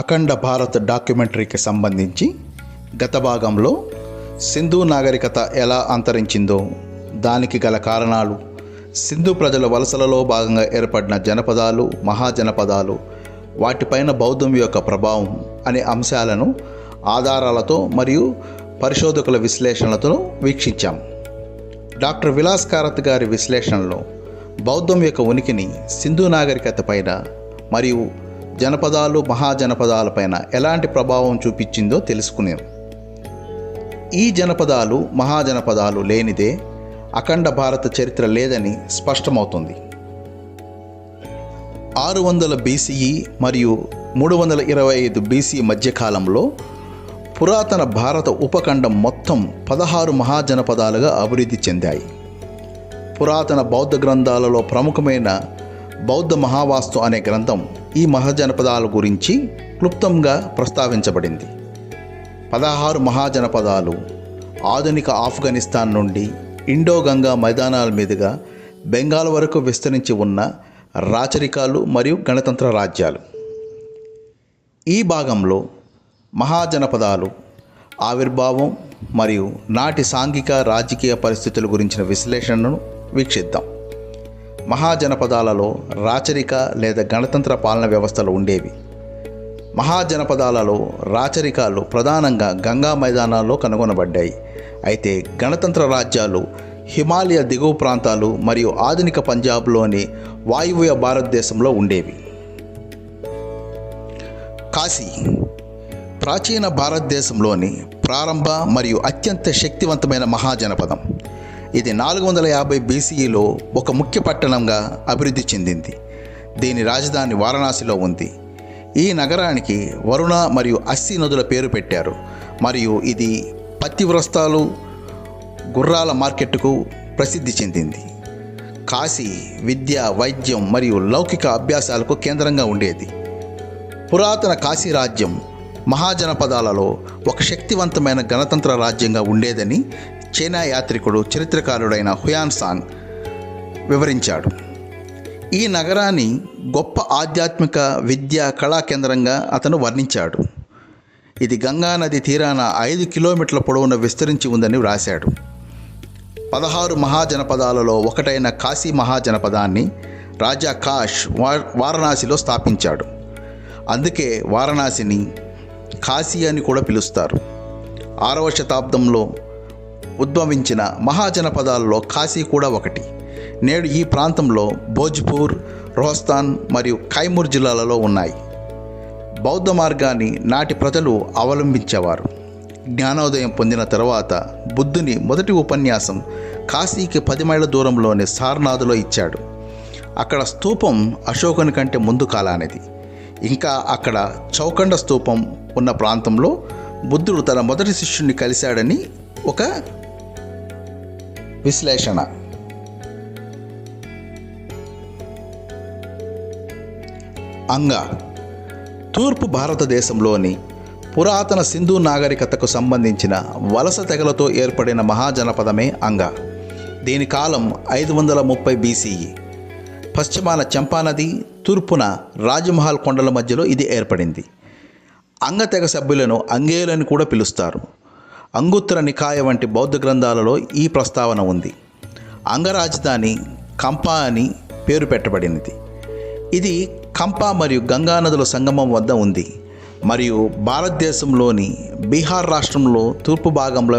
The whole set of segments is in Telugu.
అఖండ భారత్ డాక్యుమెంటరీకి సంబంధించి గత భాగంలో సింధు నాగరికత ఎలా అంతరించిందో, దానికి గల కారణాలు, సింధు ప్రజల వలసలలో భాగంగా ఏర్పడిన జనపదాలు, మహాజనపదాలు, వాటిపైన బౌద్ధం యొక్క ప్రభావం అనే అంశాలను ఆధారాలతో మరియు పరిశోధకుల విశ్లేషణలతో వీక్షించాం. డాక్టర్ విలాస్ కారత్ గారి విశ్లేషణలో బౌద్ధం యొక్క ఉనికిని సింధు నాగరికత పైన మరియు జనపదాలు, మహాజనపదాలపైన ఎలాంటి ప్రభావం చూపించిందో తెలుసుకునేం. ఈ జనపదాలు, మహాజనపదాలు లేనిదే అఖండ భారత చరిత్ర లేదని స్పష్టమవుతుంది. 600 BCE మరియు 325 BC మధ్యకాలంలో పురాతన భారత ఉపఖండం మొత్తం 16 మహాజనపదాలుగా అభివృద్ధి చెందాయి. పురాతన బౌద్ధ గ్రంథాలలో ప్రముఖమైన బౌద్ధ మహావాస్తు అనే గ్రంథం ఈ మహాజనపదాల గురించి క్లుప్తంగా ప్రస్తావించబడింది. 16 మహాజనపదాలు ఆధునిక ఆఫ్ఘనిస్తాన్ నుండి ఇండో గంగా మైదానాల మీదుగా బెంగాల్ వరకు విస్తరించి ఉన్న రాచరికాలు మరియు గణతంత్ర రాజ్యాలు. ఈ భాగంలో మహాజనపదాలు ఆవిర్భావం మరియు నాటి సాంఘిక రాజకీయ పరిస్థితుల గురించిన విశ్లేషణను వీక్షిద్దాం. మహాజనపదాలలో రాచరిక లేదా గణతంత్ర పాలన వ్యవస్థలు ఉండేవి. మహాజనపదాలలో రాచరికాలు ప్రధానంగా గంగా మైదానాల్లో కనుగొనబడ్డాయి. అయితే గణతంత్ర రాజ్యాలు హిమాలయ దిగువ ప్రాంతాలు మరియు ఆధునిక పంజాబ్లోని వాయువ్య భారతదేశంలో ఉండేవి. కాశీ ప్రాచీన భారతదేశంలోని ప్రారంభ మరియు అత్యంత శక్తివంతమైన మహాజనపదం. ఇది 450 BCEలో ఒక ముఖ్య పట్టణంగా అభివృద్ధి చెందింది. దీని రాజధాని వారణాసిలో ఉంది. ఈ నగరానికి వరుణ మరియు అస్సి నదుల పేరు పెట్టారు మరియు ఇది పత్తి వస్త్రాలు, గుర్రాల మార్కెట్కు ప్రసిద్ధి చెందింది. కాశీ విద్య, వైద్యం మరియు లౌకిక అభ్యాసాలకు కేంద్రంగా ఉండేది. పురాతన కాశీ రాజ్యం మహాజనపదాలలో ఒక శక్తివంతమైన గణతంత్ర రాజ్యంగా ఉండేదని చైనా యాత్రికుడు, చరిత్రకారుడైన హుయాన్సాంగ్ వివరించాడు. ఈ నగరాన్ని గొప్ప ఆధ్యాత్మిక, విద్య, కళా కేంద్రంగా అతను వర్ణించాడు. ఇది గంగా నది తీరాన 5 కిలోమీటర్ల పొడవున విస్తరించి ఉందని వ్రాశాడు. 16 మహాజనపదాలలో ఒకటైన కాశీ మహాజనపదాన్ని రాజా కాష్ వారణాసిలో స్థాపించాడు. అందుకే వారణాసిని కాశీ అని కూడా పిలుస్తారు. 6వ శతాబ్దంలో ఉద్భవించిన మహాజనపదాలలో కాశీ కూడా ఒకటి. నేడు ఈ ప్రాంతంలో భోజ్పూర్, రోహస్తాన్ మరియు కైమూర్ జిల్లాలలో ఉన్నాయి. బౌద్ధ మార్గాన్ని నాటి ప్రజలు అవలంబించేవారు. జ్ఞానోదయం పొందిన తర్వాత బుద్ధుని మొదటి ఉపన్యాసం కాశీకి 10 మైళ్ళ దూరంలోని సారనాథ్లో ఇచ్చాడు. అక్కడ స్తూపం అశోకుని కంటే ముందు కాలానిది. ఇంకా అక్కడ చౌకండ స్తూపం ఉన్న ప్రాంతంలో బుద్ధుడు తన మొదటి శిష్యుని కలిశాడని ఒక విశ్లేషణ. అంగా తూర్పు భారతదేశంలోని పురాతన సింధు నాగరికతకు సంబంధించిన వలస తెగలతో ఏర్పడిన మహాజనపదమే అంగా. దీని కాలం 530 BCE. పశ్చిమాన చంపానది, తూర్పున రాజమహల్ కొండల మధ్యలో ఇది ఏర్పడింది. అంగ తెగ సభ్యులను అంగేయులని కూడా పిలుస్తారు. అంగుత్తర నికాయ వంటి బౌద్ధ గ్రంథాలలో ఈ ప్రస్తావన ఉంది. అంగ రాజధాని కంపా అని పేరు పెట్టబడినది. ఇది కంపా మరియు గంగా నదుల సంగమం వద్ద ఉంది మరియు భారతదేశంలోని బీహార్ రాష్ట్రంలో తూర్పు భాగంలో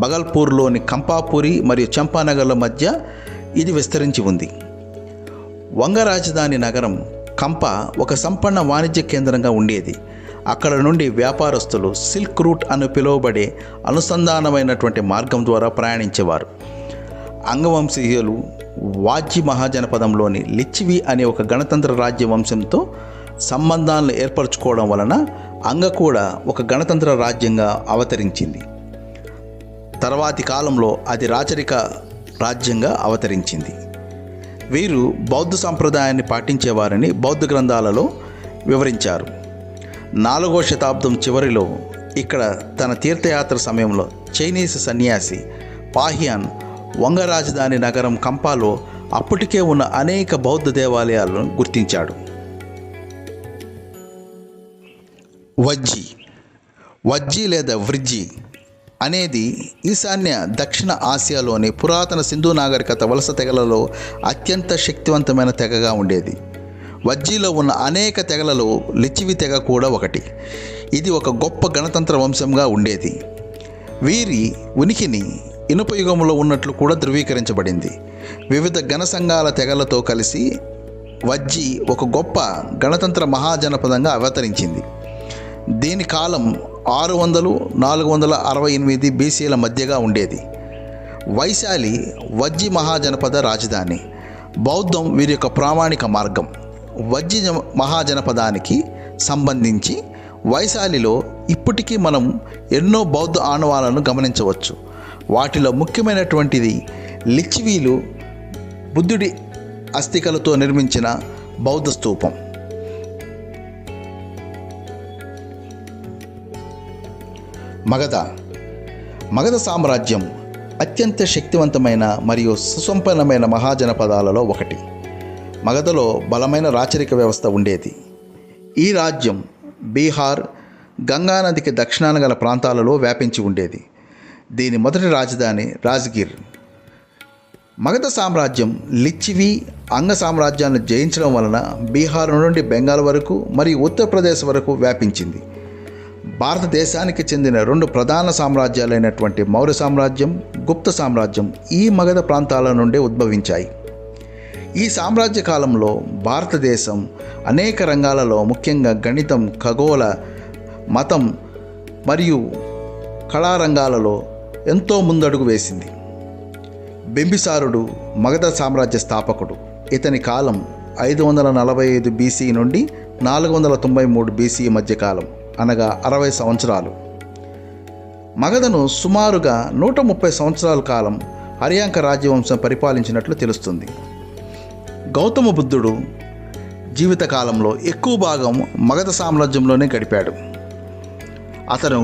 బగల్పూర్లోని కంపాపురి మరియు చంపానగర్ల మధ్య ఇది విస్తరించి ఉంది. వంగ రాజధాని నగరం కంప ఒక సంపన్న వాణిజ్య కేంద్రంగా ఉండేది. అక్కడ నుండి వ్యాపారస్తులు సిల్క్ రూట్ అని పిలువబడే అనుసంధానమైనటువంటి మార్గం ద్వారా ప్రయాణించేవారు. అంగవంశీయులు వాజ్జి మహాజనపదంలోని లిచ్చివి అనే ఒక గణతంత్ర రాజ్య వంశంతో సంబంధాలను ఏర్పరచుకోవడం వలన అంగ కూడా ఒక గణతంత్ర రాజ్యంగా అవతరించింది. తర్వాతి కాలంలో అది రాచరిక రాజ్యంగా అవతరించింది. వీరు బౌద్ధ సంప్రదాయాన్ని పాటించేవారని బౌద్ధ గ్రంథాలలో వివరించారు. 4వ శతాబ్దం చివరిలో ఇక్కడ తన తీర్థయాత్ర సమయంలో చైనీస్ సన్యాసి పాహియాన్ వంగ రాజధాని నగరం కంపాలో అప్పటికే ఉన్న అనేక బౌద్ధ దేవాలయాలను గుర్తించాడు. వజ్జీ వజ్జీ లేదా వ్రిజ్జీ అనేది ఈశాన్య దక్షిణ ఆసియాలోని పురాతన సింధు నాగరికత వలస తెగలలో అత్యంత శక్తివంతమైన తెగగా ఉండేది. వజ్జీలో ఉన్న అనేక తెగలలో లిచ్చివి తెగ కూడా ఒకటి. ఇది ఒక గొప్ప గణతంత్ర వంశంగా ఉండేది. వీరి ఉనికిని ఇనుప యుగంలో ఉన్నట్లు కూడా ధృవీకరించబడింది. వివిధ గణ సంఘాల తెగలతో కలిసి వజ్జీ ఒక గొప్ప గణతంత్ర మహాజనపదంగా అవతరించింది. దీని కాలం 600-468 బీసీల మధ్యగా ఉండేది. వైశాలి వజ్జీ మహాజనపద రాజధాని. బౌద్ధం వీరి యొక్క ప్రామాణిక మార్గం. వజ్జీ మహాజనపదానికి సంబంధించి వైశాలిలో ఇప్పటికీ మనం ఎన్నో బౌద్ధ ఆనవాలను గమనించవచ్చు. వాటిలో ముఖ్యమైనటువంటిది లిచ్చివీలు బుద్ధుడి అస్థికలతో నిర్మించిన బౌద్ధ స్తూపం. మగధ సామ్రాజ్యం అత్యంత శక్తివంతమైన మరియు సుసంపన్నమైన మహాజనపదాలలో ఒకటి. మగధలో బలమైన రాచరిక వ్యవస్థ ఉండేది. ఈ రాజ్యం బీహార్, గంగానదికి దక్షిణాన గల ప్రాంతాలలో వ్యాపించి ఉండేది. దీని మొదటి రాజధాని రాజ్గిర్. మగధ సామ్రాజ్యం లిచ్చివి, అంగ సామ్రాజ్యాన్ని జయించడం వలన బీహార్ నుండి బెంగాల్ వరకు మరియు ఉత్తరప్రదేశ్ వరకు వ్యాపించింది. భారతదేశానికి చెందిన 2 ప్రధాన సామ్రాజ్యాలైనటువంటి మౌర్య సామ్రాజ్యం, గుప్త సామ్రాజ్యం ఈ మగధ ప్రాంతాల నుండి ఉద్భవించాయి. ఈ సామ్రాజ్య కాలంలో భారతదేశం అనేక రంగాలలో, ముఖ్యంగా గణితం, ఖగోళ, మతం మరియు కళారంగాలలో ఎంతో ముందడుగు వేసింది. బింబిసారుడు మగధ సామ్రాజ్య స్థాపకుడు. ఇతని కాలం 545 బీసీ నుండి 493 బీసీ మధ్యకాలం, అనగా 60 సంవత్సరాలు. మగధను సుమారుగా 130 సంవత్సరాల కాలం హర్యాంక రాజ్యవంశం పరిపాలించినట్లు తెలుస్తుంది. గౌతమ బుద్ధుడు జీవితకాలంలో ఎక్కువ భాగం మగధ సామ్రాజ్యంలోనే గడిపాడు. అతను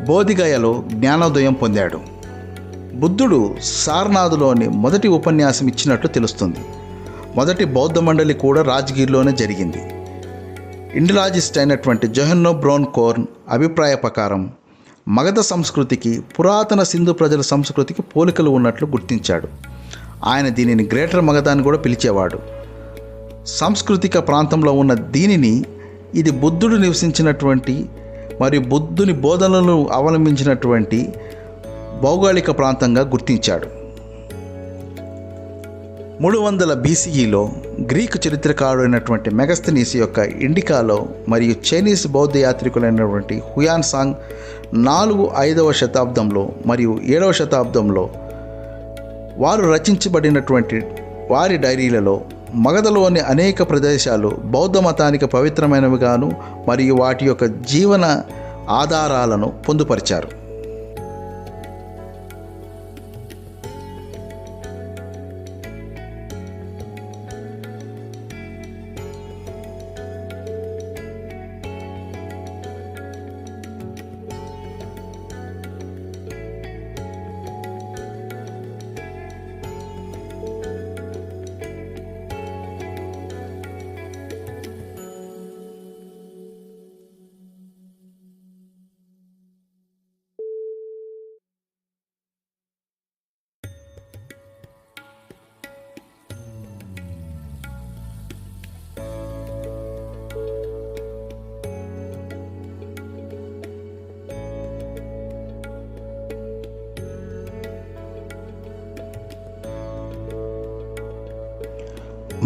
బోధిగయలో జ్ఞానోదయం పొందాడు. బుద్ధుడు సారనాథ్లోని మొదటి ఉపన్యాసం ఇచ్చినట్లు తెలుస్తుంది. మొదటి బౌద్ధ మండలి కూడా రాజ్గిర్లోనే జరిగింది. ఇండలాజిస్ట్ అయినటువంటి జొహెన్నో బ్రౌన్ కోర్న్ అభిప్రాయ ప్రకారం మగధ సంస్కృతికి పురాతన సింధు ప్రజల సంస్కృతికి పోలికలు ఉన్నట్లు గుర్తించాడు. ఆయన దీనిని గ్రేటర్ మగధ అని కూడా పిలిచేవాడు. సాంస్కృతిక ప్రాంతంలో ఉన్న దీనిని ఇది బుద్ధుడు నివసించినటువంటి మరియు బుద్ధుని బోధనలను అవలంబించినటువంటి భౌగోళిక ప్రాంతంగా గుర్తించాడు. 300 బీసీఈలో గ్రీకు చరిత్రకారుడైనటువంటి మెగస్తనీస్ యొక్క ఇండికాలో మరియు చైనీస్ బౌద్ధ యాత్రికులైనటువంటి హుయాన్ సాంగ్ 4-5వ శతాబ్దంలో మరియు 7వ శతాబ్దంలో వారు రచించబడినటువంటి వారి డైరీలలో మగధలోని అనేక ప్రదేశాలు బౌద్ధ మతానికి పవిత్రమైనవిగాను మరియు వాటి యొక్క జీవన ఆధారాలను పొందుపరిచారు.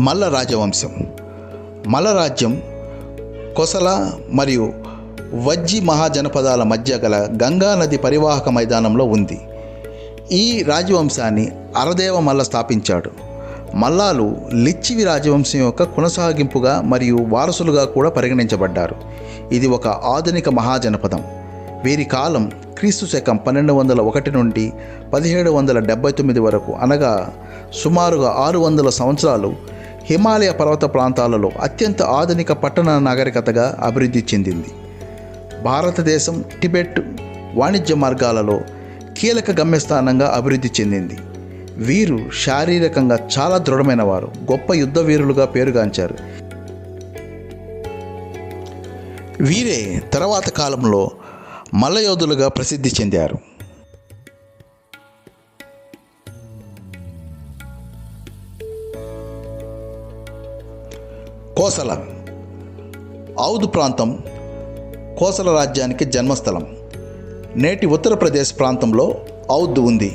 మల్ల రాజవంశం. మల్ల రాజ్యం కొసల మరియు వజ్జీ మహాజనపదాల మధ్య గల గంగా నది పరివాహక మైదానంలో ఉంది. ఈ రాజవంశాన్ని అరదేవ మల్ల స్థాపించాడు. మల్లాలు లిచ్చివి రాజవంశం యొక్క కొనసాగింపుగా మరియు వారసులుగా కూడా పరిగణించబడ్డారు. ఇది ఒక ఆధునిక మహాజనపదం. వీరి కాలం క్రీస్తు శకం 1201 నుండి 1779 వరకు, అనగా సుమారుగా 600 సంవత్సరాలు హిమాలయ పర్వత ప్రాంతాలలో అత్యంత ఆధునిక పట్టణ నాగరికతగా అభివృద్ధి చెందింది. భారతదేశం, టిబెట్ వాణిజ్య మార్గాలలో కీలక గమ్యస్థానంగా అభివృద్ధి చెందింది. వీరు శారీరకంగా చాలా దృఢమైన వారు, గొప్ప యుద్ధ వీరులుగా పేరుగాంచారు. వీరే తర్వాత కాలంలో మల్లయోధులుగా ప్రసిద్ధి చెందారు. కోసల ఔద్ ప్రాంతం కోసల రాజ్యానికి జన్మస్థలం. నేటి ఉత్తరప్రదేశ్ ప్రాంతంలో ఔద్ ఉంది.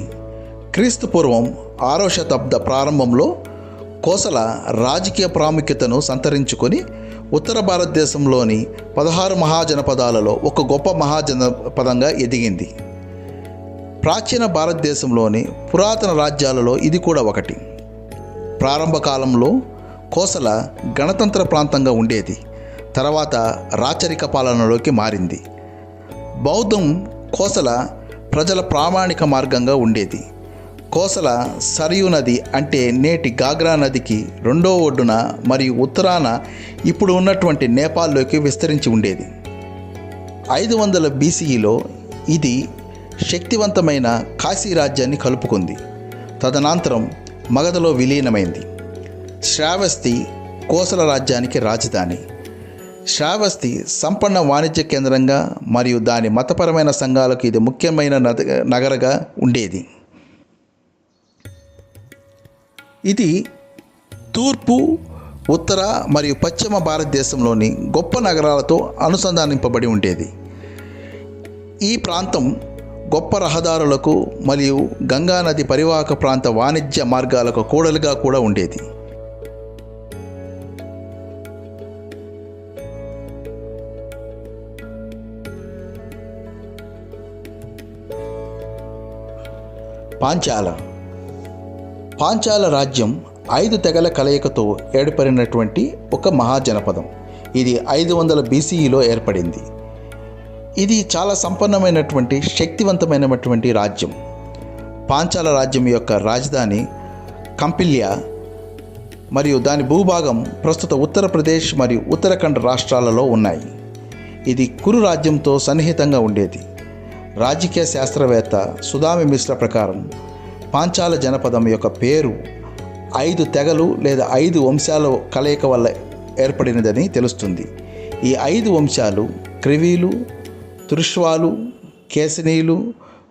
క్రీస్తు పూర్వం 6వ శతాబ్ద ప్రారంభంలో కోసల రాజకీయ ప్రాముఖ్యతను సంతరించుకొని ఉత్తర భారతదేశంలోని 16 మహాజనపదాలలో ఒక గొప్ప మహాజనపదంగా ఎదిగింది. ప్రాచీన భారతదేశంలోని పురాతన రాజ్యాలలో ఇది కూడా ఒకటి. ప్రారంభ కాలంలో కోసల గణతంత్ర ప్రాంతంగా ఉండేది. తర్వాత రాచరిక పాలనలోకి మారింది. బౌద్ధం కోసల ప్రజల ప్రామాణిక మార్గంగా ఉండేది. కోసల సరియు నది అంటే నేటి గాగ్రా నదికి రెండో ఒడ్డున మరియు ఉత్తరాన ఇప్పుడు ఉన్నటువంటి నేపాల్లోకి విస్తరించి ఉండేది. 500 BCEలో ఇది శక్తివంతమైన కాశీ రాజ్యాన్ని కలుపుకుంది. తదనంతరం మగధలో విలీనమైంది. శ్రావస్తి కోసల రాజ్యానికి రాజధాని. శ్రావస్తి సంపన్న వాణిజ్య కేంద్రంగా మరియు దాని మతపరమైన సంఘాలకు ఇది ముఖ్యమైన నగరగా ఉండేది. ఇది తూర్పు, ఉత్తర మరియు పశ్చిమ భారతదేశంలోని గొప్ప నగరాలతో అనుసంధానింపబడి ఉండేది. ఈ ప్రాంతం గొప్ప రహదారులకు మరియు గంగానది పరివాహక ప్రాంత వాణిజ్య మార్గాలకు కూడలిగా కూడా ఉండేది. పాంచాల రాజ్యం 5 తెగల కలయికతో ఏర్పడినటువంటి ఒక మహాజనపదం. ఇది 500 BCEలో ఏర్పడింది. ఇది చాలా సంపన్నమైనటువంటి శక్తివంతమైనటువంటి రాజ్యం. పాంచాల రాజ్యం యొక్క రాజధాని కంపిల్య మరియు దాని భూభాగం ప్రస్తుత ఉత్తరప్రదేశ్ మరియు ఉత్తరాఖండ్ రాష్ట్రాలలో ఉన్నాయి. ఇది కురు రాజ్యంతో సన్నిహితంగా ఉండేది. రాజకీయ శాస్త్రవేత్త సుదామి మిశ్ర ప్రకారం పాంచాల జనపదం యొక్క పేరు 5 తెగలు లేదా 5 వంశాల కలయిక వల్ల ఏర్పడినదని తెలుస్తుంది. ఈ 5 వంశాలు క్రివీలు, తురుష్వాలు, కేశనీయులు,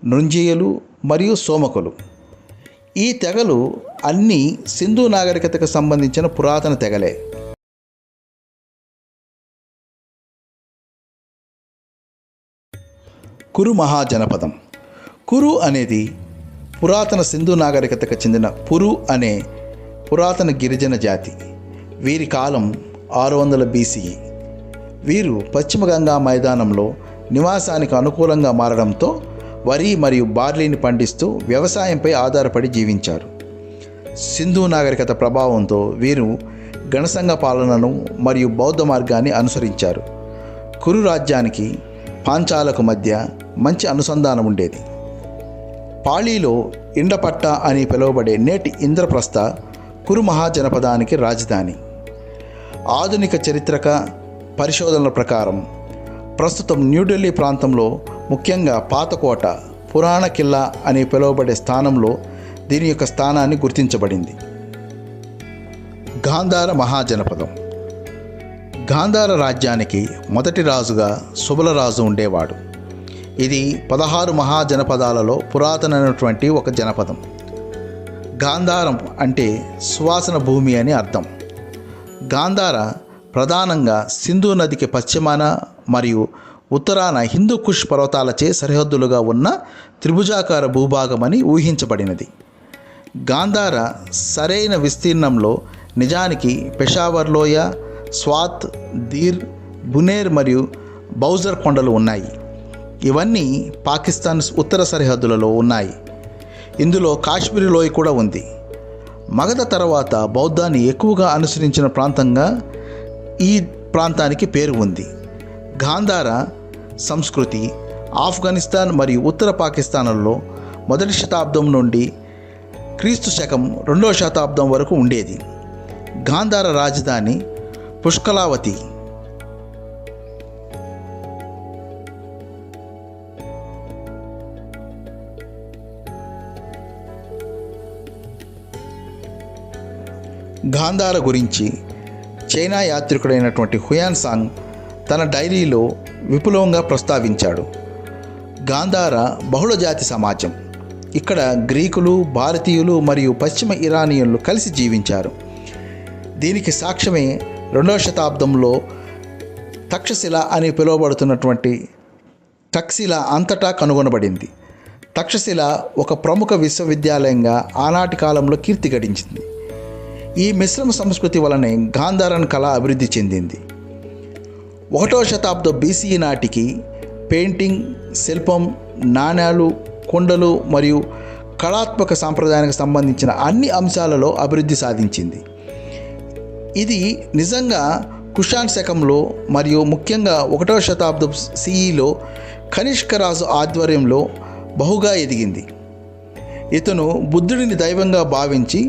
నృంజీయులు మరియు సోమకులు. ఈ తెగలు అన్నీ సింధు నాగరికతకు సంబంధించిన పురాతన తెగలే. కురు మహాజనపదం. కురు అనేది పురాతన సింధు నాగరికతకు చెందిన పురు అనే పురాతన గిరిజన జాతి. వీరి కాలం 600 BCE. వీరు పశ్చిమ గంగా మైదానంలో నివాసానికి అనుకూలంగా మారడంతో వరి మరియు బార్లీని పండిస్తూ వ్యవసాయంపై ఆధారపడి జీవించారు. సింధు నాగరికత ప్రభావంతో వీరు గణసంఘ పాలనను మరియు బౌద్ధ మార్గాన్ని అనుసరించారు. కురు రాజ్యానికి పాంచాలకు మధ్య మంచి అనుసంధానం ఉండేది. పాళీలో ఇండపట్ట అని పిలువబడే నేటి ఇంద్రప్రస్థ కురు మహాజనపదానికి రాజధాని. ఆధునిక చరిత్రక పరిశోధనల ప్రకారం ప్రస్తుతం న్యూఢిల్లీ ప్రాంతంలో ముఖ్యంగా పాతకోట, పురాణ కిల్లా అని పిలువబడే స్థానంలో దీని యొక్క స్థానాన్ని గుర్తించబడింది. గాంధార మహాజనపదం. గాంధార రాజ్యానికి మొదటి రాజుగా సుబలరాజు ఉండేవాడు. ఇది 16 మహాజనపదాలలో పురాతనమైనటువంటి ఒక జనపదం. గాంధారం అంటే సువాసన భూమి అని అర్థం. గాంధార ప్రధానంగా సింధు నదికి పశ్చిమాన మరియు ఉత్తరాన హిందూ కుష్ పర్వతాలచే సరిహద్దులుగా ఉన్న త్రిభుజాకార భూభాగమని ఊహించబడినది. గాంధార సరైన విస్తీర్ణంలో నిజానికి పెషావర్ లోయ, స్వాత్, దీర్, బునేర్ మరియు బౌజర్ కొండలు ఉన్నాయి. ఇవన్నీ పాకిస్తాన్ ఉత్తర సరిహద్దులలో ఉన్నాయి. ఇందులో కాశ్మీర్ లోయ కూడా ఉంది. మగధ తర్వాత బౌద్ధాన్ని ఎక్కువగా అనుసరించిన ప్రాంతంగా ఈ ప్రాంతానికి పేరు ఉంది. గాంధార సంస్కృతి ఆఫ్ఘనిస్తాన్ మరియు ఉత్తర పాకిస్తాన్లలో 1వ శతాబ్దం నుండి క్రీస్తు శకం 2వ శతాబ్దం వరకు ఉండేది. గాంధార రాజధాని పుష్కలావతి. గాంధార గురించి చైనా యాత్రికుడైనటువంటి హుయాన్సాంగ్ తన డైరీలో విపులంగా ప్రస్తావించాడు. గాంధార బహుళజాతి సమాజం. ఇక్కడ గ్రీకులు, భారతీయులు మరియు పశ్చిమ ఇరానియన్లు కలిసి జీవించారు. దీనికి సాక్ష్యమే 2వ శతాబ్దంలో తక్షశిల అని పిలువబడుతున్నటువంటి తక్షశిల అంతటా కనుగొనబడింది. తక్షశిల ఒక ప్రముఖ విశ్వవిద్యాలయంగా ఆనాటి కాలంలో కీర్తి గడించింది. ఈ మిశ్రమ సంస్కృతి వలనే గాంధారన్ కళ అభివృద్ధి చెందింది. 1వ శతాబ్దం BCE నాటికి పెయింటింగ్, శిల్పం, నాణేలు, కుండలు మరియు కళాత్మక సాంప్రదాయానికి సంబంధించిన అన్ని అంశాలలో అభివృద్ధి సాధించింది. ఇది నిజంగా కుషాన్ శకంలో మరియు ముఖ్యంగా 1వ శతాబ్దం CEలో కనిష్క రాజు ఆధ్వర్యంలో బహుగా ఎదిగింది. ఇతను బుద్ధుడిని దైవంగా భావించి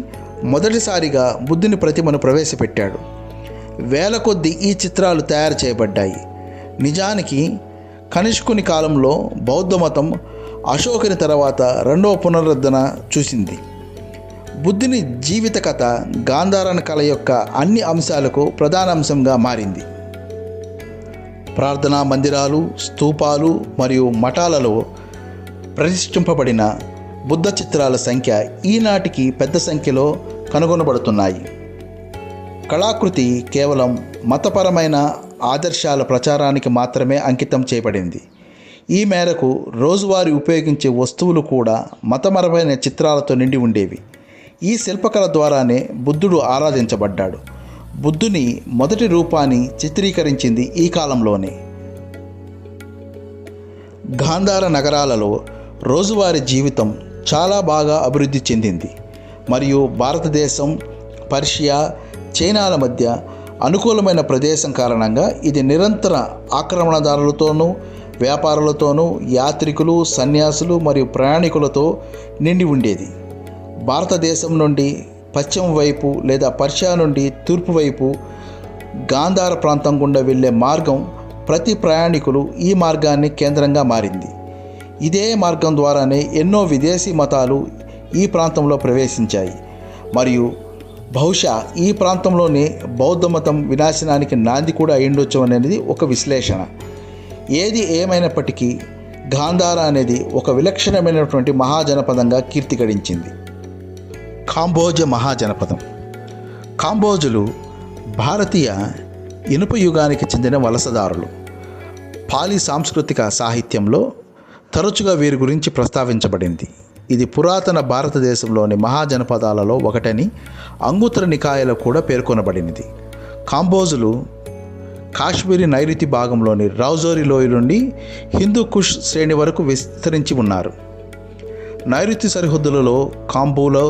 మొదటిసారిగా బుద్ధుని ప్రతిమను ప్రవేశపెట్టాడు. వేల కొద్దీ ఈ చిత్రాలు తయారు చేయబడ్డాయి. నిజానికి కనిష్కుని కాలంలో బౌద్ధ మతం అశోకుని తర్వాత 2వ పునరుద్ధరణ చూసింది. బుద్ధుని జీవిత కథ గాంధారన్ కళ యొక్క అన్ని అంశాలకు ప్రధాన అంశంగా మారింది. ప్రార్థనా మందిరాలు, స్తూపాలు మరియు మఠాలలో ప్రతిష్ఠింపబడిన బుద్ధ చిత్రాల సంఖ్య ఈనాటికి పెద్ద సంఖ్యలో కనుగొనబడుతున్నాయి. కళాకృతి కేవలం మతపరమైన ఆదర్శాల ప్రచారానికి మాత్రమే అంకితం చేయబడింది. ఈ మేరకు రోజువారీ ఉపయోగించే వస్తువులు కూడా మతపరమైన చిత్రాలతో నిండి ఉండేవి. ఈ శిల్పకళ ద్వారానే బుద్ధుడు ఆరాధించబడ్డాడు. బుద్ధుని మొదటి రూపాన్ని చిత్రీకరించింది ఈ కాలంలోనే. గాంధార నగరాలలో రోజువారీ జీవితం చాలా బాగా అభివృద్ధి చెందింది మరియు భారతదేశం, పర్షియా, చైనాల మధ్య అనుకూలమైన ప్రదేశం కారణంగా ఇది నిరంతర ఆక్రమణదారులతోనూ, వ్యాపారులతోనూ, యాత్రికులు, సన్యాసులు మరియు ప్రయాణికులతో నిండి ఉండేది. భారతదేశం నుండి పశ్చిమ వైపు లేదా పర్షియా నుండి తూర్పు వైపు గాంధార ప్రాంతం గుండా వెళ్ళే మార్గం ప్రతి ప్రయాణికులు ఈ మార్గాన్ని కేంద్రంగా మారింది. ఇదే మార్గం ద్వారానే ఎన్నో విదేశీ మతాలు ఈ ప్రాంతంలో ప్రవేశించాయి మరియు బహుశా ఈ ప్రాంతంలోనే బౌద్ధ మతం వినాశనానికి నాంది కూడా అయ్యుండొచ్చు అనేది ఒక విశ్లేషణ. ఏది ఏమైనప్పటికీ గాంధార అనేది ఒక విలక్షణమైనటువంటి మహాజనపదంగా కీర్తి గడించింది. కాంబోజ మహాజనపదం. కాంబోజులు భారతీయ ఇనుప యుగానికి చెందిన వలసదారులు. పాలి సాంస్కృతిక సాహిత్యంలో తరచుగా వీరి గురించి ప్రస్తావించబడింది. ఇది పురాతన భారతదేశంలోని మహాజనపదాలలో ఒకటని అంగుత్తర నికాయలో కూడా పేర్కొనబడినది. కాంబోజులు కాశ్మీరీ నైరుతి భాగంలోని రౌజోరి లోయ నుండి హిందూ కుష్ శ్రేణి వరకు విస్తరించి ఉన్నారు. నైరుతి సరిహద్దులలో కాంబూలో,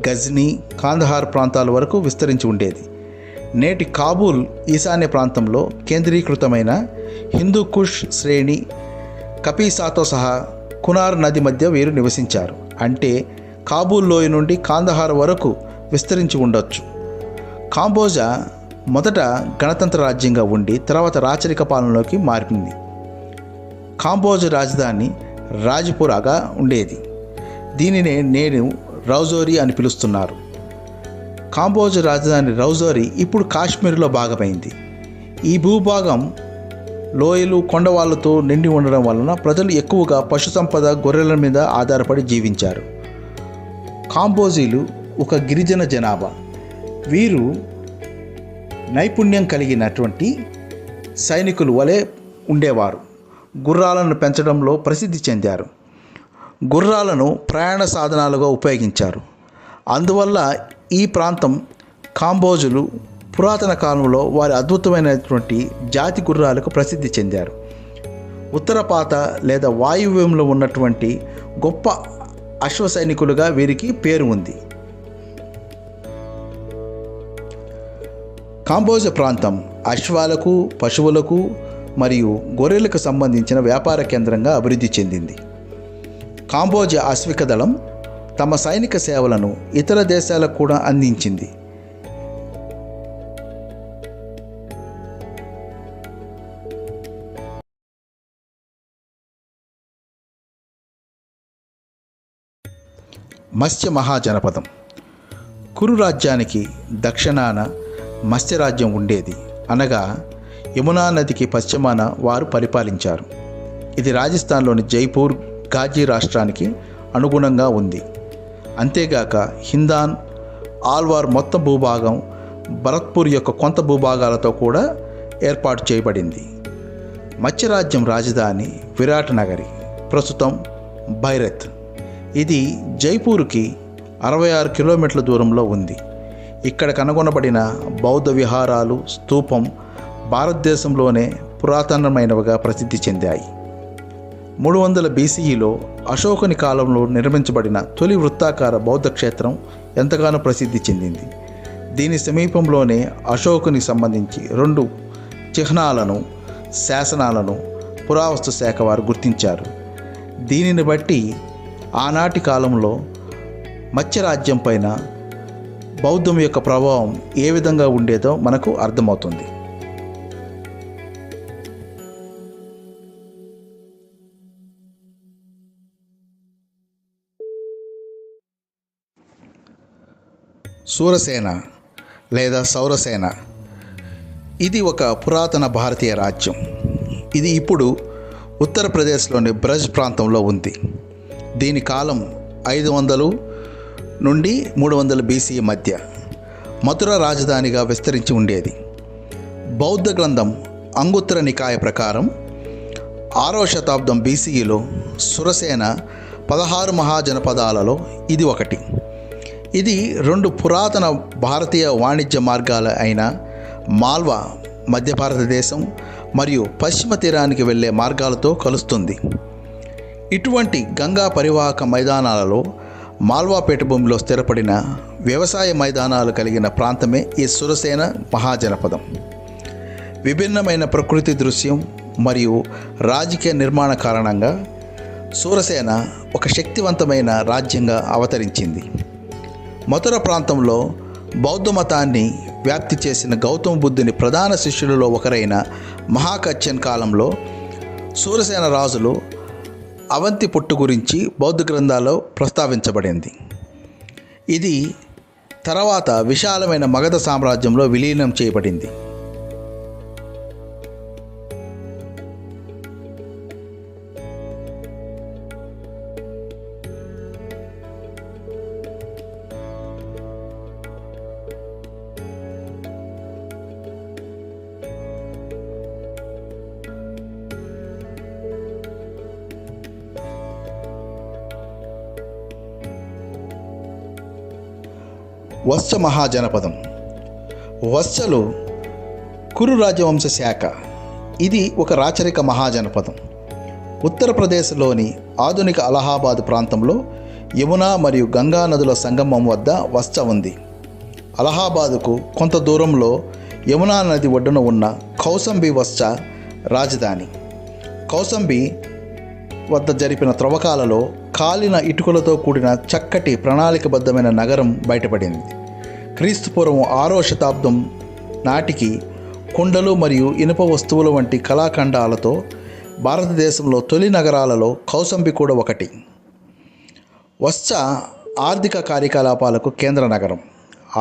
గజ్నీ, కాందహార్ ప్రాంతాల వరకు విస్తరించి ఉండేది. నేటి కాబూల్ ఈశాన్య ప్రాంతంలో కేంద్రీకృతమైన హిందూ కుష్ శ్రేణి కపీసాతో సహా కునార్ నది మధ్య వీరు నివసించారు. అంటే కాబూల్ లోయ నుండి కాందహార్ వరకు విస్తరించి ఉండొచ్చు. కాంబోజా మొదట గణతంత్ర రాజ్యంగా ఉండి తర్వాత రాచరిక పాలనలోకి మారింది. కాంబోజ్ రాజధాని రాజ్పురాగా ఉండేది. దీనినే నేడు రౌజోరి అని పిలుస్తున్నారు. కాంబోజ్ రాజధాని రౌజోరి ఇప్పుడు కాశ్మీర్లో భాగమైంది. ఈ భూభాగం లోయలు, కొండవాళ్ళతో నిండి ఉండడం వలన ప్రజలు ఎక్కువగా పశు సంపద, గొర్రెల మీద ఆధారపడి జీవించారు. కాంబోజీలు ఒక గిరిజన జనాభా. వీరు నైపుణ్యం కలిగినటువంటి సైనికులు వలె ఉండేవారు. గుర్రాలను పెంచడంలో ప్రసిద్ధి చెందారు. గుర్రాలను ప్రయాణ సాధనాలుగా ఉపయోగించారు. అందువల్ల ఈ ప్రాంతం కాంబోజులు పురాతన కాలంలో వారి అద్భుతమైనటువంటి జాతి గుర్రాలకు ప్రసిద్ధి చెందారు. ఉత్తరపాత లేదా వాయువ్యంలో ఉన్నటువంటి గొప్ప అశ్వ సైనికులుగా వీరికి పేరు ఉంది. కాంబోజ ప్రాంతం అశ్వాలకు, పశువులకు మరియు గొర్రెలకు సంబంధించిన వ్యాపార కేంద్రంగా అభివృద్ధి చెందింది. కాంబోజ అశ్విక దళం తమ సైనిక సేవలను ఇతర దేశాలకు కూడా అందించింది. మత్స్య మహాజనపదం. కురు రాజ్యానికి దక్షిణాన మత్స్యరాజ్యం ఉండేది. అనగా యమునా నదికి పశ్చిమాన వారు పరిపాలించారు. ఇది రాజస్థాన్లోని జైపూర్, ఘాజీ రాష్ట్రానికి అనుగుణంగా ఉంది. అంతేగాక హిందాన్, ఆల్వార్ మొత్తం భూభాగం భరత్పూర్ యొక్క కొంత భూభాగాలతో కూడా ఏర్పాటు చేయబడింది. మత్స్యరాజ్యం రాజధాని విరాట్ నగరి, ప్రస్తుతం బైరత్. ఇది జైపూర్కి 66 కిలోమీటర్ల దూరంలో ఉంది. ఇక్కడ కనుగొనబడిన బౌద్ధ విహారాలు, స్తూపం భారతదేశంలోనే పురాతనమైనవిగా ప్రసిద్ధి చెందాయి. 300 BCEలో అశోకుని కాలంలో నిర్మించబడిన తొలి వృత్తాకార బౌద్ధ క్షేత్రం ఎంతగానో ప్రసిద్ధి చెందింది. దీని సమీపంలోనే అశోకునికి సంబంధించి 2 చిహ్నాలను, శాసనాలను పురావస్తు శాఖ వారు గుర్తించారు. దీనిని బట్టి ఆనాటి కాలంలో మత్స్యరాజ్యం పైన బౌద్ధం యొక్క ప్రభావం ఏ విధంగా ఉండేదో మనకు అర్థమవుతుంది. శూరసేన లేదా సౌరసేన ఇది ఒక పురాతన భారతీయ రాజ్యం. ఇది ఇప్పుడు ఉత్తరప్రదేశ్లోని బ్రజ్ ప్రాంతంలో ఉంది. దీని కాలం 500 నుండి 300 BCE మధ్య మథుర రాజధానిగా విస్తరించి ఉండేది. బౌద్ధ గ్రంథం అంగుత్తర నికాయ ప్రకారం 6వ శతాబ్దం BCEలో సురసేన 16 మహాజనపదాలలో ఇది ఒకటి. ఇది 2 పురాతన భారతీయ వాణిజ్య మార్గాలు అయిన మాల్వా, మధ్య భారతదేశం మరియు పశ్చిమ తీరానికి వెళ్ళే మార్గాలతో కలుస్తుంది. ఇటువంటి గంగా పరివాహక మైదానాలలో మాల్వా పీఠభూమిలో స్థిరపడిన వ్యవసాయ మైదానాలు కలిగిన ప్రాంతమే ఈ సురసేన మహాజనపదం. విభిన్నమైన ప్రకృతి దృశ్యం మరియు రాజకీయ నిర్మాణ కారణంగా శూరసేన ఒక శక్తివంతమైన రాజ్యంగా అవతరించింది. మథుర ప్రాంతంలో బౌద్ధ మతాన్ని వ్యాప్తి చేసిన గౌతమ బుద్ధుని ప్రధాన శిష్యులలో ఒకరైన మహాకచ్చన్ కాలంలో శూరసేన రాజులు అవంతి పుట్టు గురించి బౌద్ధ గ్రంథాల్లో ప్రస్తావించబడింది. ఇది తర్వాత విశాలమైన మగధ సామ్రాజ్యంలో విలీనం చేయబడింది. వత్స మహాజనపదం. వత్సలు కురు రాజవంశ శాఖ. ఇది ఒక రాచరిక మహాజనపదం. ఉత్తరప్రదేశ్లోని ఆధునిక అలహాబాద్ ప్రాంతంలో యమునా మరియు గంగా నదుల సంగమం వద్ద వత్స ఉంది. అలహాబాదుకు కొంత దూరంలో యమునా నది ఒడ్డున ఉన్న కౌసంబి వత్స రాజధాని. కౌసంబి వద్ద జరిపిన త్రవ్వకాలలో కాలిన ఇటుకలతో కూడిన చక్కటి ప్రణాళికబద్ధమైన నగరం బయటపడింది. క్రీస్తుపూర్వం 6వ శతాబ్దం నాటికి కుండలు మరియు ఇనుప వస్తువుల వంటి కళాఖండాలతో భారతదేశంలో తొలి నగరాలలో కౌసంబి కూడా ఒకటి. వత్స ఆర్థిక కార్యకలాపాలకు కేంద్ర నగరం.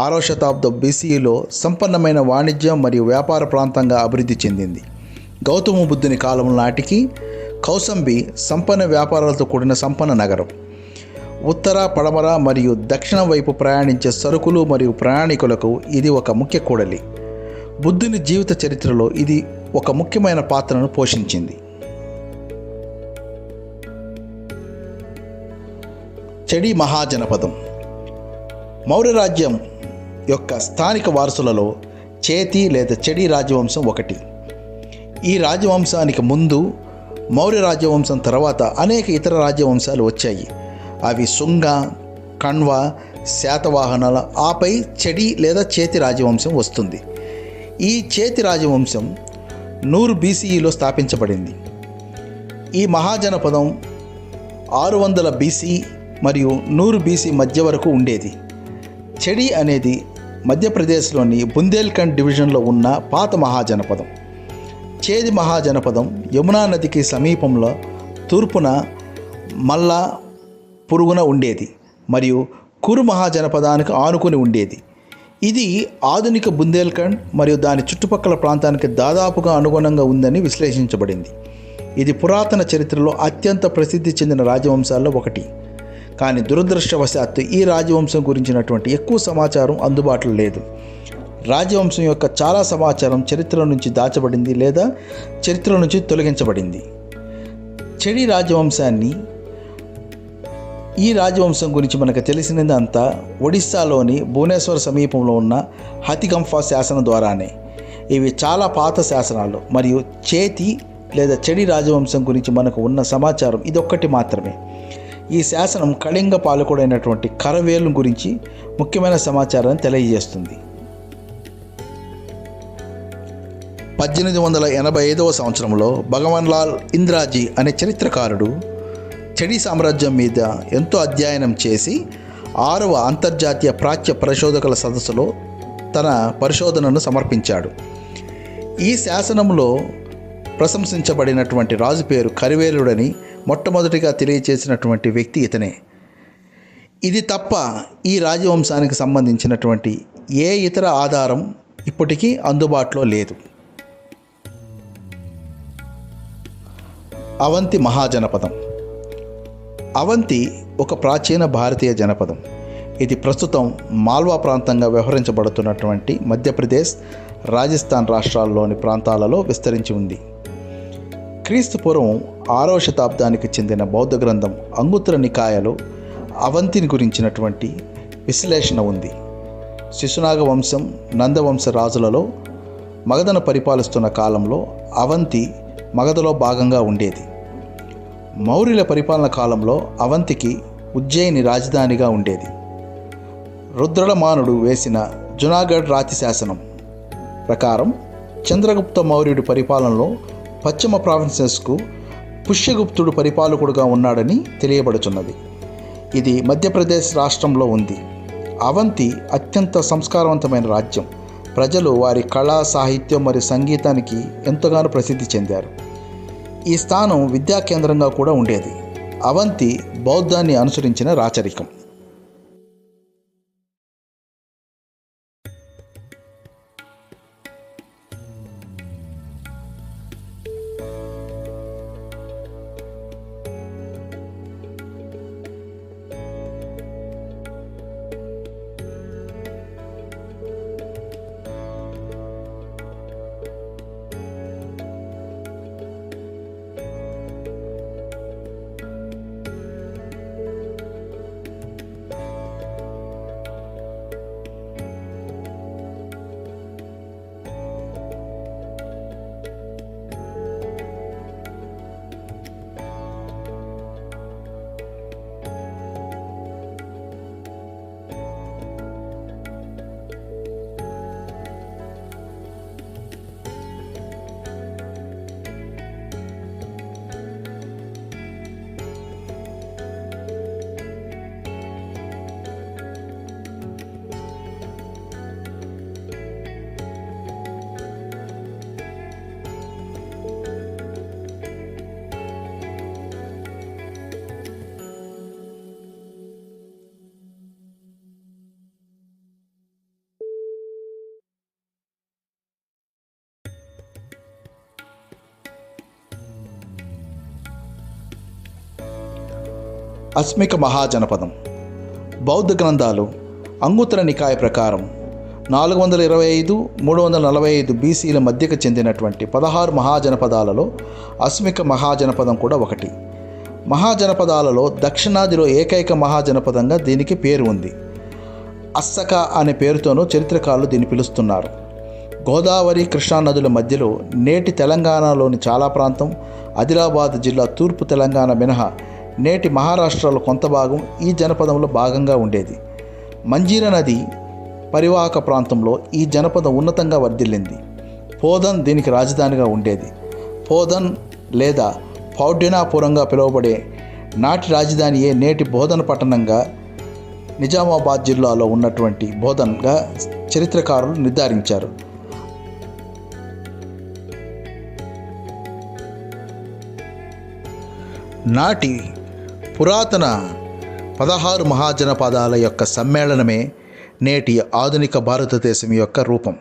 6వ శతాబ్దం BCEలో సంపన్నమైన వాణిజ్యం మరియు వ్యాపార ప్రాంతంగా అభివృద్ధి చెందింది. గౌతమ బుద్ధుని కాలం నాటికి కౌసంబి సంపన్న వ్యాపారాలతో కూడిన సంపన్న నగరం. ఉత్తర, పడమర మరియు దక్షిణం వైపు ప్రయాణించే సరుకులు మరియు ప్రయాణికులకు ఇది ఒక ముఖ్య కూడలి. బుద్ధుని జీవిత చరిత్రలో ఇది ఒక ముఖ్యమైన పాత్రను పోషించింది. చెడి మహాజనపదం. మౌర్య రాజ్యం యొక్క స్థానిక వారసులలో చేతి లేదా చెడి రాజవంశం ఒకటి. ఈ రాజవంశానికి ముందు మౌర్య రాజవంశం తర్వాత అనేక ఇతర రాజవంశాలు వచ్చాయి. అవి శుంగ, కణ్వ, శాతవాహనాల, ఆపై చెడి లేదా చేతి రాజవంశం వస్తుంది. ఈ చేతి రాజవంశం 100 BCEలో స్థాపించబడింది. ఈ మహాజనపదం 600 BC మరియు 100 BC మధ్య వరకు ఉండేది. చెడి అనేది మధ్యప్రదేశ్లోని బుందేల్ఖండ్ డివిజన్లో ఉన్న పాత మహాజనపదం. చేది మహాజనపదం యమునా నదికి సమీపంలో తూర్పున మల్లా పురుగున ఉండేది మరియు కురు మహాజనపదానికి ఆనుకుని ఉండేది. ఇది ఆధునిక బుందేల్ఖండ్ మరియు దాని చుట్టుపక్కల ప్రాంతానికి దాదాపుగా అనుగుణంగా ఉందని విశ్లేషించబడింది. ఇది పురాతన చరిత్రలో అత్యంత ప్రసిద్ధి చెందిన రాజవంశాల్లో ఒకటి. కానీ దురదృష్టవశాత్తు ఈ రాజవంశం గురించినటువంటి ఎక్కువ సమాచారం అందుబాటులో లేదు. రాజవంశం యొక్క చాలా సమాచారం చరిత్ర నుంచి దాచబడింది లేదా చరిత్ర నుంచి తొలగించబడింది. చెడి రాజవంశాన్ని ఈ రాజవంశం గురించి మనకు తెలిసినదంతా ఒడిస్సాలోని భువనేశ్వర్ సమీపంలో ఉన్న హతిగంఫా శాసనం ద్వారానే. ఇవి చాలా పాత శాసనాలు మరియు చేతి లేదా చెడి రాజవంశం గురించి మనకు ఉన్న సమాచారం ఇదొక్కటి మాత్రమే. ఈ శాసనం కళింగ పాలకుడైనటువంటి కరవేలు గురించి ముఖ్యమైన సమాచారాన్ని తెలియజేస్తుంది. 1885 సంవత్సరంలో భగవన్లాల్ ఇంద్రాజీ అనే చరిత్రకారుడు చెడి సామ్రాజ్యం మీద ఎంతో అధ్యయనం చేసి 6వ అంతర్జాతీయ ప్రాచ్య పరిశోధకుల సదస్సులో తన పరిశోధనను సమర్పించాడు. ఈ శాసనంలో ప్రశంసించబడినటువంటి రాజు పేరు కరివేలుడని మొట్టమొదటిగా తెలియచేసినటువంటి వ్యక్తి ఇతనే. ఇది తప్ప ఈ రాజవంశానికి సంబంధించినటువంటి ఏ ఇతర ఆధారం ఇప్పటికీ అందుబాటులో లేదు. అవంతి మహాజనపదం. అవంతి ఒక ప్రాచీన భారతీయ జనపదం. ఇది ప్రస్తుతం మాల్వా ప్రాంతంగా వ్యవహరించబడుతున్నటువంటి మధ్యప్రదేశ్, రాజస్థాన్ రాష్ట్రాల్లోని ప్రాంతాలలో విస్తరించి ఉంది. క్రీస్తు పూర్వం 6వ శతాబ్దానికి చెందిన బౌద్ధ గ్రంథం అంగుత్తర నికాయలో అవంతిని గురించినటువంటి విశ్లేషణ ఉంది. శిశునాగ వంశం, నందవంశ రాజులలో మగధను పరిపాలిస్తున్న కాలంలో అవంతి మగధలో భాగంగా ఉండేది. మౌర్యుల పరిపాలన కాలంలో అవంతికి ఉజ్జయిని రాజధానిగా ఉండేది. రుద్రడమానుడు వేసిన జునాగఢ్ రాతి శాసనం ప్రకారం చంద్రగుప్త మౌర్యుడి పరిపాలనలో పశ్చిమ ప్రావిన్సెస్కు పుష్యగుప్తుడు పరిపాలకుడుగా ఉన్నాడని తెలియబడుచున్నది. ఇది మధ్యప్రదేశ్ రాష్ట్రంలో ఉంది. అవంతి అత్యంత సంస్కారవంతమైన రాజ్యం. ప్రజలు వారి కళా, సాహిత్యం మరియు సంగీతానికి ఎంతగానో ప్రసిద్ధి చెందారు. ఈ స్థానం విద్యా కేంద్రంగా కూడా ఉండేది. అవంతి బౌద్ధాన్ని అనుసరించిన రాచరికం. అస్మిక మహాజనపదం. బౌద్ధ గ్రంథాలు అంగుత్తర నికాయ ప్రకారం 425-345 బీసీల మధ్యకు చెందినటువంటి 16 మహాజనపదాలలో అస్మిక మహాజనపదం కూడా ఒకటి. మహాజనపదాలలో దక్షిణాదిలో ఏకైక మహాజనపదంగా దీనికి పేరు ఉంది. అస్సక అనే పేరుతోనూ చరిత్రకారులు దీన్ని పిలుస్తున్నారు. గోదావరి, కృష్ణా నదుల మధ్యలో నేటి తెలంగాణలోని చాలా ప్రాంతం, ఆదిలాబాద్ జిల్లా, తూర్పు తెలంగాణ మినహా నేటి మహారాష్ట్రలో కొంత భాగం ఈ జనపదంలో భాగంగా ఉండేది. మంజీర నది పరివాహక ప్రాంతంలో ఈ జనపదం ఉన్నతంగా వర్ధిల్లింది. పోధన్ దీనికి రాజధానిగా ఉండేది. పోధన్ లేదా పౌడ్యనాపురంగా పిలువబడే నాటి రాజధానియే నేటి బోధన్ పట్టణంగా, నిజామాబాద్ జిల్లాలో ఉన్నటువంటి బోధన్గా చరిత్రకారులు నిర్ధారించారు. నాటి పురాతన 16 మహాజనపదాల యొక్క సమ్మేళనమే నేటి ఆధునిక భారతదేశం యొక్క రూపం.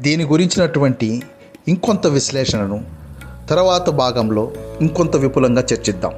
దీని గురించినటువంటి ఇంకొంత విశ్లేషణను తర్వాత భాగంలో ఇంకొంత విపులంగా చర్చిద్దాం.